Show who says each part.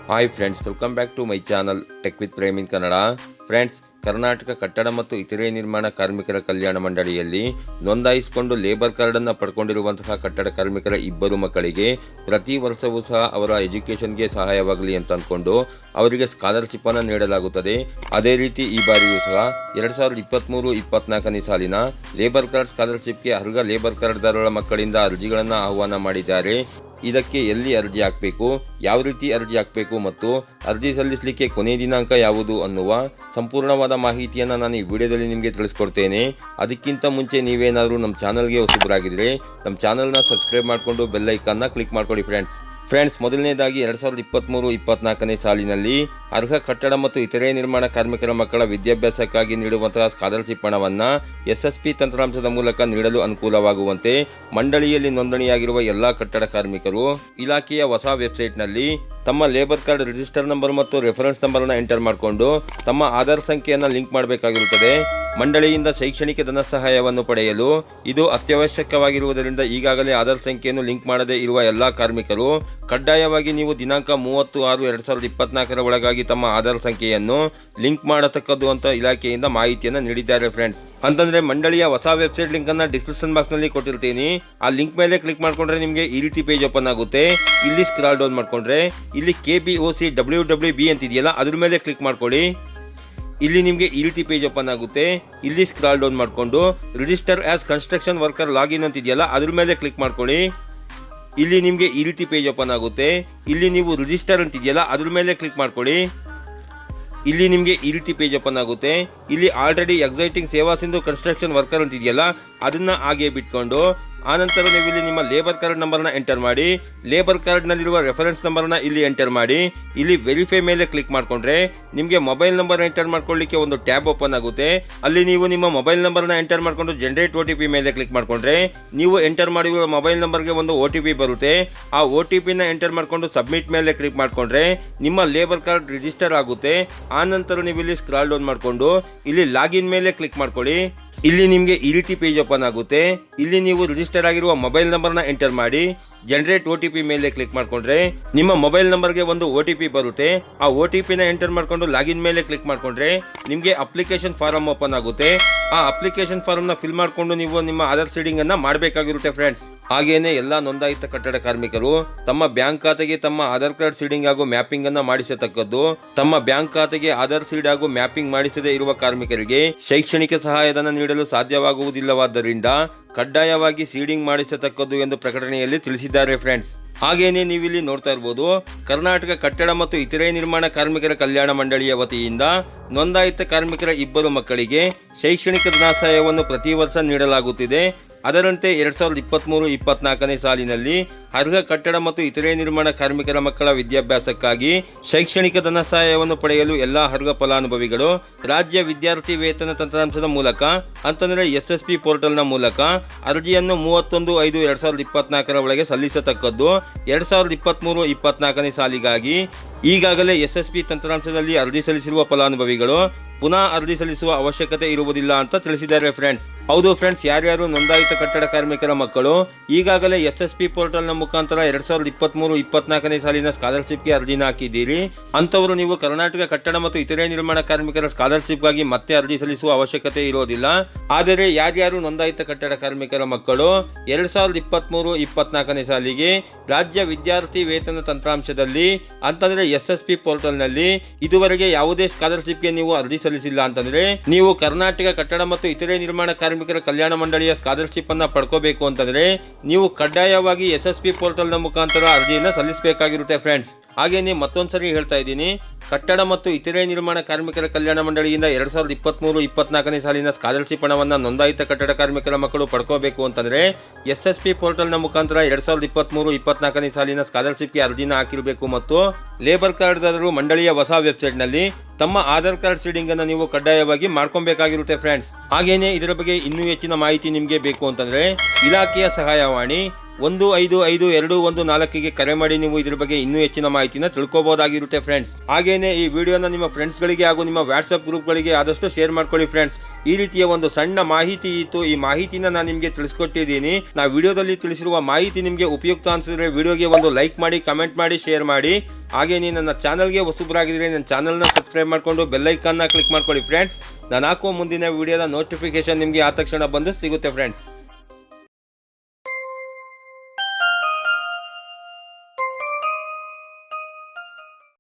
Speaker 1: Hi friends, welcome back to my channel tech with Prem in Kannada. Friends, Karnataka ಕಟ್ಟಡ ಮತ್ತು ಇತರೆ ನಿರ್ಮಾಣ ಕಾರ್ಮಿಕರ ಕಲ್ಯಾಣ ಮಂಡಳಿಯಲ್ಲಿ ನೋಂದಾಯಿಸಿಕೊಂಡು ಲೇಬರ್ ಕಾರ್ಡನ್ನು ಪಡ್ಕೊಂಡಿರುವಂತಹ ಕಟ್ಟಡ ಕಾರ್ಮಿಕರ ಇಬ್ಬರು ಮಕ್ಕಳಿಗೆ ಪ್ರತಿ ವರ್ಷವೂ ಸಹ ಅವರ ಎಜುಕೇಷನ್ಗೆ ಸಹಾಯವಾಗಲಿ ಅಂತ ಅಂದ್ಕೊಂಡು ಅವರಿಗೆ ಸ್ಕಾಲರ್ಶಿಪ್ ಅನ್ನು ನೀಡಲಾಗುತ್ತದೆ. ಅದೇ ರೀತಿ ಈ ಬಾರಿಯೂ ಸಹ 2023-24ನೇ ಸಾಲಿನ ಲೇಬರ್ ಕಾರ್ಡ್ ಸ್ಕಾಲರ್ಶಿಪ್ಗೆ ಅರ್ಹ ಲೇಬರ್ ಕಾರ್ಡ್ದಾರರ ಮಕ್ಕಳಿಂದ ಅರ್ಜಿಗಳನ್ನು ಆಹ್ವಾನ ಮಾಡಿದ್ದಾರೆ. ಇದಕ್ಕೆ ಎಲ್ಲಿ ಅರ್ಜಿ ಹಾಕಬೇಕು, ಯಾವ ರೀತಿ ಅರ್ಜಿ ಹಾಕಬೇಕು ಮತ್ತು ಅರ್ಜಿ ಸಲ್ಲಿಸಲಿಕ್ಕೆ ಕೊನೆಯ ದಿನಾಂಕ ಯಾವುದು ಅನ್ನುವ ಸಂಪೂರ್ಣವಾದ ಮಾಹಿತಿಯನ್ನು ನಾನು ಈ ವಿಡಿಯೋದಲ್ಲಿ ನಿಮಗೆ ತಿಳಿಸ್ಕೊಡ್ತೇನೆ. ಅದಕ್ಕಿಂತ ಮುಂಚೆ ನೀವೇನಾದರೂ ನಮ್ಮ ಚಾನಲ್ಗೆ ಹೊಸಬರಾಗಿದ್ದರೆ ನಮ್ಮ ಚಾನಲ್ನ ಸಬ್ಸ್ಕ್ರೈಬ್ ಮಾಡಿಕೊಂಡು ಬೆಲ್ ಐಕಾನ್ನ ಕ್ಲಿಕ್ ಮಾಡ್ಕೊಳ್ಳಿ. ಫ್ರೆಂಡ್ಸ್, ಮೊದಲನೇದಾಗಿ 2023-24ನೇ ಸಾಲಿನಲ್ಲಿ ಅರ್ಹ ಕಟ್ಟಡ ಮತ್ತು ಇತರೆ ನಿರ್ಮಾಣ ಕಾರ್ಮಿಕರ ಮಕ್ಕಳ ವಿದ್ಯಾಭ್ಯಾಸಕ್ಕಾಗಿ ನೀಡುವಂತಹ ಸ್ಕಾಲರ್ಶಿಪ್ ಹಣವನ್ನು SSP ತಂತ್ರಾಂಶದ ಮೂಲಕ ನೀಡಲು ಅನುಕೂಲವಾಗುವಂತೆ ಮಂಡಳಿಯಲ್ಲಿ ನೋಂದಣಿಯಾಗಿರುವ ಎಲ್ಲ ಕಟ್ಟಡ ಕಾರ್ಮಿಕರು ಇಲಾಖೆಯ ಹೊಸ ವೆಬ್ಸೈಟ್ನಲ್ಲಿ ತಮ್ಮ ಲೇಬರ್ ಕಾರ್ಡ್ ರಿಜಿಸ್ಟರ್ ನಂಬರ್ ಮತ್ತು ರೆಫರೆನ್ಸ್ ನಂಬರನ್ನು ಎಂಟರ್ ಮಾಡಿಕೊಂಡು ತಮ್ಮ ಆಧಾರ್ ಸಂಖ್ಯೆಯನ್ನು ಲಿಂಕ್ ಮಾಡಬೇಕಾಗಿರುತ್ತದೆ. ಮಂಡಳಿಯಿಂದ ಶೈಕ್ಷಣಿಕ ಧನ ಸಹಾಯವನ್ನು ಪಡೆಯಲು ಇದು ಅತ್ಯವಶ್ಯಕವಾಗಿರುವುದರಿಂದ ಈಗಾಗಲೇ ಆಧಾರ್ ಸಂಖ್ಯೆಯನ್ನು ಲಿಂಕ್ ಮಾಡದೇ ಇರುವ ಎಲ್ಲ ಕಾರ್ಮಿಕರು ಕಡ್ಡಾಯವಾಗಿ ನೀವು ದಿನಾಂಕ 30/6/2024 ಒಳಗಾಗಿ ತಮ್ಮ ಆಧಾರ್ ಸಂಖ್ಯೆಯನ್ನು ಲಿಂಕ್ ಮಾಡತಕ್ಕದ್ದು ಅಂತ ಇಲಾಖೆಯಿಂದ ಮಾಹಿತಿಯನ್ನು ನೀಡಿದ್ದಾರೆ. ಫ್ರೆಂಡ್ಸ್, ಅಂತಂದ್ರೆ ಮಂಡಳಿಯ ಹೊಸ ವೆಬ್ಸೈಟ್ ಲಿಂಕ್ ಅನ್ನು ಡಿಸ್ಕ್ರಿಪ್ಷನ್ ಬಾಕ್ಸ್ ನಲ್ಲಿ ಕೊಟ್ಟಿರ್ತೀನಿ. ಆ ಲಿಂಕ್ ಮೇಲೆ ಕ್ಲಿಕ್ ಮಾಡ್ಕೊಂಡ್ರೆ ನಿಮಗೆ ಈ ರೀತಿ ಪೇಜ್ ಓಪನ್ ಆಗುತ್ತೆ. ಇಲ್ಲಿ ಸ್ಕ್ರಾಲ್ ಡೌನ್ ಮಾಡ್ಕೊಂಡ್ರೆ ಇಲ್ಲಿ KBOC WWB ಅಂತಿದೆಯಲ್ಲ, ಅದ್ರ ಮೇಲೆ ಕ್ಲಿಕ್ ಮಾಡ್ಕೊಳ್ಳಿ. ಇಲ್ಲಿ ನಿಮಗೆ ಈ ರೀತಿ ಪೇಜ್ ಓಪನ್ ಆಗುತ್ತೆ. ಇಲ್ಲಿ ಸ್ಕ್ರಾಲ್ ಡೌನ್ ಮಾಡಿಕೊಂಡು register as construction worker login ಅಂತಿದೆಯಲ್ಲ, ಅದ್ರ ಮೇಲೆ ಕ್ಲಿಕ್ ಮಾಡ್ಕೊಳ್ಳಿ. ಇಲ್ಲಿ ನಿಮಗೆ ಈ ರೀತಿ ಪೇಜ್ ಓಪನ್ ಆಗುತ್ತೆ. ಇಲ್ಲಿ ನೀವು ರಿಜಿಸ್ಟರ್ ಅಂತಿದೆಯಲ್ಲ, ಅದ್ರ ಮೇಲೆ ಕ್ಲಿಕ್ ಮಾಡ್ಕೊಳ್ಳಿ. ಇಲ್ಲಿ ನಿಮಗೆ ಈ ರೀತಿ ಪೇಜ್ ಓಪನ್ ಆಗುತ್ತೆ. ಇಲ್ಲಿ ಆಲ್ರೆಡಿ ಎಕ್ಸೈಟಿಂಗ್ ಸೇವಾ ಸಿಂಧು ಕನ್ಸ್ಟ್ರಕ್ಷನ್ ವರ್ಕರ್ ಅಂತಿದೆಯಲ್ಲ, ಅದನ್ನ ಹಾಗೆ ಬಿಟ್ಕೊಂಡು ಆನಂತರ ನೀವು ಇಲ್ಲಿ ನಿಮ್ಮ ಲೇಬರ್ ಕಾರ್ಡ್ ನಂಬರ್ನ ಎಂಟರ್ ಮಾಡಿ, ಲೇಬರ್ ಕಾರ್ಡ್ನಲ್ಲಿರುವ ರೆಫರೆನ್ಸ್ ನಂಬರ್ನ ಇಲ್ಲಿ ಎಂಟರ್ ಮಾಡಿ, ಇಲ್ಲಿ ವೆರಿಫೈ ಮೇಲೆ ಕ್ಲಿಕ್ ಮಾಡಿಕೊಂಡ್ರೆ ನಿಮಗೆ ಮೊಬೈಲ್ ನಂಬರ್ ಎಂಟರ್ ಮಾಡ್ಕೊಳ್ಳಿಕ್ಕೆ ಒಂದು ಟ್ಯಾಬ್ ಓಪನ್ ಆಗುತ್ತೆ. ಅಲ್ಲಿ ನೀವು ನಿಮ್ಮ ಮೊಬೈಲ್ ನಂಬರ್ನ ಎಂಟರ್ ಮಾಡಿಕೊಂಡು ಜನರೇಟ್ OTP ಮೇಲೆ ಕ್ಲಿಕ್ ಮಾಡಿಕೊಂಡ್ರೆ ನೀವು ಎಂಟರ್ ಮಾಡಿರುವ ಮೊಬೈಲ್ ನಂಬರ್ಗೆ ಒಂದು OTP ಬರುತ್ತೆ. ಆ OTPನ ಎಂಟರ್ ಮಾಡಿಕೊಂಡು ಸಬ್ಮಿಟ್ ಮೇಲೆ ಕ್ಲಿಕ್ ಮಾಡಿಕೊಂಡ್ರೆ ನಿಮ್ಮ ಲೇಬರ್ ಕಾರ್ಡ್ ರಿಜಿಸ್ಟರ್ ಆಗುತ್ತೆ. ಆನಂತರ ನೀವು ಇಲ್ಲಿ ಸ್ಕ್ರಾಲ್ ಡೌನ್ ಮಾಡಿಕೊಂಡು ಇಲ್ಲಿ ಲಾಗಿನ್ ಮೇಲೆ ಕ್ಲಿಕ್ ಮಾಡ್ಕೊಳ್ಳಿ. ಇಲ್ಲಿ ನಿಮಗೆ ಈ ರೀತಿ ಪೇಜ್ ಓಪನ್ ಆಗುತ್ತೆ. ಇಲ್ಲಿ ನೀವು ರಿಜಿಸ್ಟರ್ ಆಗಿರುವ ಮೊಬೈಲ್ ನಂಬರ್ನ ಎಂಟರ್ ಮಾಡಿ ಜನರೇಟ್ OTP ಮೇಲೆ ಕ್ಲಿಕ್ ಮಾಡಿಕೊಂಡ್ರೆ ನಿಮ್ಮ ಮೊಬೈಲ್ ನಂಬರ್ಗೆ ಒಂದು OTP ಬರುತ್ತೆ. ಆ OTPನ ಎಂಟರ್ ಮಾಡಿಕೊಂಡು ಲಾಗಿನ್ ಮೇಲೆ ಕ್ಲಿಕ್ ಮಾಡಿಕೊಂಡ್ರೆ ನಿಮಗೆ ಅಪ್ಲಿಕೇಶನ್ ಫಾರಂ ಓಪನ್ ಆಗುತ್ತೆ. ಆ ಅಪ್ಲಿಕೇಶನ್ ಫಾರಮ್ನ ಫಿಲ್ ಮಾಡಿಕೊಂಡು ನೀವು ನಿಮ್ಮ ಆಧಾರ್ ಸೀಡಿಂಗ್ ಅನ್ನ ಮಾಡಬೇಕಾಗಿರುತ್ತೆ. ಫ್ರೆಂಡ್ಸ್, ಹಾಗೇನೆ ಎಲ್ಲ ನೋಂದಾಯಿತ ಕಟ್ಟಡ ಕಾರ್ಮಿಕರು ತಮ್ಮ ಬ್ಯಾಂಕ್ ಖಾತೆಗೆ ತಮ್ಮ ಆಧಾರ್ ಕಾರ್ಡ್ ಸೀಡಿಂಗ್ ಹಾಗೂ ಮ್ಯಾಪಿಂಗ್ ಅನ್ನ ಮಾಡಿಸತಕ್ಕದ್ದು. ತಮ್ಮ ಬ್ಯಾಂಕ್ ಖಾತೆಗೆ ಆಧಾರ್ ಸೀಡ್ ಹಾಗೂ ಮ್ಯಾಪಿಂಗ್ ಮಾಡಿಸದೇ ಇರುವ ಕಾರ್ಮಿಕರಿಗೆ ಶೈಕ್ಷಣಿಕ ಸಹಾಯಧನ ನೀಡಲು ಸಾಧ್ಯವಾಗುವುದಿಲ್ಲವಾದ್ದರಿಂದ ಕಡ್ಡಾಯವಾಗಿ ಸೀಡಿಂಗ್ ಮಾಡಿಸತಕ್ಕದ್ದು ಎಂದು ಪ್ರಕಟಣೆಯಲ್ಲಿ ತಿಳಿಸಿದ್ದಾರೆ. ಫ್ರೆಂಡ್ಸ್, ಹಾಗೇನೆ ನೀವಿಲ್ಲಿ ನೋಡ್ತಾ ಇರಬಹುದು, ಕರ್ನಾಟಕ ಕಟ್ಟಡ ಮತ್ತು ಇತರೆ ನಿರ್ಮಾಣ ಕಾರ್ಮಿಕರ ಕಲ್ಯಾಣ ಮಂಡಳಿಯ ವತಿಯಿಂದ ನೋಂದಾಯಿತ ಕಾರ್ಮಿಕರ ಇಬ್ಬರು ಮಕ್ಕಳಿಗೆ ಶೈಕ್ಷಣಿಕ ಧನ ಸಹಾಯವನ್ನು ಪ್ರತಿ ವರ್ಷ ನೀಡಲಾಗುತ್ತಿದೆ. ಅದರಂತೆ 2023-24ನೇ ಸಾಲಿನಲ್ಲಿ ಅರ್ಹ ಕಟ್ಟಡ ಮತ್ತು ಇತರೆ ನಿರ್ಮಾಣ ಕಾರ್ಮಿಕರ ಮಕ್ಕಳ ವಿದ್ಯಾಭ್ಯಾಸಕ್ಕಾಗಿ ಶೈಕ್ಷಣಿಕ ಧನ ಸಹಾಯವನ್ನು ಪಡೆಯಲು ಎಲ್ಲ ಅರ್ಹ ಫಲಾನುಭವಿಗಳು ರಾಜ್ಯ ವಿದ್ಯಾರ್ಥಿ ವೇತನ ತಂತ್ರಾಂಶದ ಮೂಲಕ ಅಂತಂದರೆ SSP ಪೋರ್ಟಲ್ನ ಮೂಲಕ ಅರ್ಜಿಯನ್ನು 31/5/2024 ಒಳಗೆ ಸಲ್ಲಿಸತಕ್ಕದ್ದು. 2023-24ನೇ ಸಾಲಿಗಾಗಿ ಈಗಾಗಲೇ SSP ತಂತ್ರಾಂಶದಲ್ಲಿ ಅರ್ಜಿ ಸಲ್ಲಿಸಿರುವ ಫಲಾನುಭವಿಗಳು ಪುನಃ ಅರ್ಜಿ ಸಲ್ಲಿಸುವ ಅವಶ್ಯಕತೆ ಇರುವುದಿಲ್ಲ ಅಂತ ತಿಳಿಸಿದ್ದಾರೆ. ಫ್ರೆಂಡ್ಸ್, ಹೌದು ಫ್ರೆಂಡ್ಸ್, ಯಾರ್ಯಾರು ನೋಂದಾಯಿತ ಕಟ್ಟಡ ಕಾರ್ಮಿಕರ ಮಕ್ಕಳು ಈಗಾಗಲೇ SSP ಪೋರ್ಟಲ್ನ ಮುಖಾಂತರ 2023-24ನೇ ಸಾಲಿನ ಸ್ಕಾಲರ್ಶಿಪ್ಗೆ ಅರ್ಜಿನ ಹಾಕಿದ್ದೀರಿ ಅಂತವರು ನೀವು ಕರ್ನಾಟಕ ಕಟ್ಟಡ ಮತ್ತು ಇತರೆ ನಿರ್ಮಾಣ ಕಾರ್ಮಿಕರ ಸ್ಕಾಲರ್ಶಿಪ್ಗಾಗಿ ಮತ್ತೆ ಅರ್ಜಿ ಸಲ್ಲಿಸುವ ಅವಶ್ಯಕತೆ ಇರೋದಿಲ್ಲ. ಆದರೆ ಯಾರ್ಯಾರು ನೋಂದಾಯಿತ ಕಟ್ಟಡ ಕಾರ್ಮಿಕರ ಮಕ್ಕಳು 2023-24ನೇ ಸಾಲಿಗೆ ರಾಜ್ಯ ವಿದ್ಯಾರ್ಥಿ ವೇತನ ತಂತ್ರಾಂಶದಲ್ಲಿ ಅಂತಂದ್ರೆ SSP ಪೋರ್ಟಲ್ನಲ್ಲಿ ಇದುವರೆಗೆ ಯಾವುದೇ ಸ್ಕಾಲರ್ಶಿಪ್ಗೆ ನೀವು ಅರ್ಜಿ ಸಲ್ಲಿಸಿಲ್ಲ ಅಂತಂದ್ರೆ ನೀವು ಕರ್ನಾಟಕ ಕಟ್ಟಡ ಮತ್ತು ಇತರೆ ನಿರ್ಮಾಣ ಕಾರ್ಮಿಕರ ಕಲ್ಯಾಣ ಮಂಡಳಿಯ ಸ್ಕಾಲರ್ಶಿಪ್ ಅನ್ನ ಪಡ್ಕೋಬೇಕು ಅಂತಂದ್ರೆ ನೀವು ಕಡ್ಡಾಯವಾಗಿ SSP ಪೋರ್ಟಲ್ನ ಮುಖಾಂತರ ಅರ್ಜಿಯನ್ನು ಸಲ್ಲಿಸಬೇಕಾಗಿರುತ್ತೆ. ಫ್ರೆಂಡ್ಸ್, ಹಾಗೇನೆ ಮತ್ತೊಂದ್ಸರಿ ಹೇಳ್ತಾ ಇದ್ದೀನಿ, ಕಟ್ಟಡ ಮತ್ತು ಇತರೆ ನಿರ್ಮಾಣ ಕಾರ್ಮಿಕರ ಕಲ್ಯಾಣ ಮಂಡಳಿಯಿಂದ 2023-24ನೇ ಸಾಲಿನ ಸ್ಕಾಲರ್ಶಿಪ್ ಹಣವನ್ನು ನೋಂದಾಯಿತ ಕಟ್ಟಡ ಕಾರ್ಮಿಕರ ಮಕ್ಕಳು ಪಡ್ಕೋಬೇಕು ಅಂತಂದ್ರೆ SSP ಪೋರ್ಟಲ್ನ ಮುಖಾಂತರ 2023-24ನೇ ಸಾಲಿನ ಸ್ಕಾಲರ್ಶಿಪ್ಗೆ ಅರ್ಜಿನ ಹಾಕಿರಬೇಕು ಮತ್ತು ಲೇಬರ್ ಕಾರ್ಡ್ದಾರರು ಮಂಡಳಿಯ ಹೊಸ ವೆಬ್ಸೈಟ್ನಲ್ಲಿ ತಮ್ಮ ಆಧಾರ್ ಕಾರ್ಡ್ ಸೀಡಿಂಗ್ ಅನ್ನು ನೀವು ಕಡ್ಡಾಯವಾಗಿ ಮಾಡ್ಕೊಬೇಕಾಗಿರುತ್ತೆ. ಫ್ರೆಂಡ್ಸ್, ಹಾಗೇನೆ ಇದರ ಬಗ್ಗೆ ಇನ್ನೂ ಹೆಚ್ಚಿನ ಮಾಹಿತಿ ನಿಮಗೆ ಬೇಕು ಅಂತಂದ್ರೆ ಇಲಾಖೆಯ ಸಹಾಯವಾಣಿ 155214ಗೆ ಕರೆ ಮಾಡಿ ನೀವು ಇದ್ರ ಬಗ್ಗೆ ಇನ್ನೂ ಹೆಚ್ಚಿನ ಮಾಹಿತಿನ ತಿಳ್ಕೊಬಹುದಾಗಿರುತ್ತೆ ಫ್ರೆಂಡ್ಸ್. ಹಾಗೇನೆ ಈ ವಿಡಿಯೋನ ನಿಮ್ಮ ಫ್ರೆಂಡ್ಸ್ಗಳಿಗೆ ಹಾಗೂ ನಿಮ್ಮ ವಾಟ್ಸಪ್ ಗ್ರೂಪ್ಗಳಿಗೆ ಆದಷ್ಟು ಶೇರ್ ಮಾಡ್ಕೊಳ್ಳಿ ಫ್ರೆಂಡ್ಸ್. ಈ ರೀತಿಯ ಒಂದು ಸಣ್ಣ ಮಾಹಿತಿ ಇತ್ತು, ಈ ಮಾಹಿತಿನ ನಾನು ನಿಮಗೆ ತಿಳಿಸ್ಕೊಟ್ಟಿದ್ದೀನಿ. ನಾ ವಿಡಿಯೋದಲ್ಲಿ ತಿಳಿಸಿರುವ ಮಾಹಿತಿ ನಿಮಗೆ ಉಪಯುಕ್ತ ಅನಿಸಿದ್ರೆ ವಿಡಿಯೋಗೆ ಒಂದು ಲೈಕ್ ಮಾಡಿ, ಕಮೆಂಟ್ ಮಾಡಿ, ಶೇರ್ ಮಾಡಿ. ಹಾಗೇನೇ ನನ್ನ ಚಾನಲ್ಗೆ ಹೊಸಬರಾಗಿದ್ದರೆ ನನ್ನ ಚಾನಲ್ನ ಸಬ್ಸ್ಕ್ರೈಬ್ ಮಾಡಿಕೊಂಡು ಬೆಲ್ಲೈಕನ್ನ ಕ್ಲಿಕ್ ಮಾಡ್ಕೊಳ್ಳಿ ಫ್ರೆಂಡ್ಸ್. ನಾನು ಹಾಕುವ ಮುಂದಿನ ವಿಡಿಯೋದ ನೋಟಿಫಿಕೇಶನ್ ನಿಮಗೆ ಆ ತಕ್ಷಣ ಬಂದು ಸಿಗುತ್ತೆ ಫ್ರೆಂಡ್ಸ್.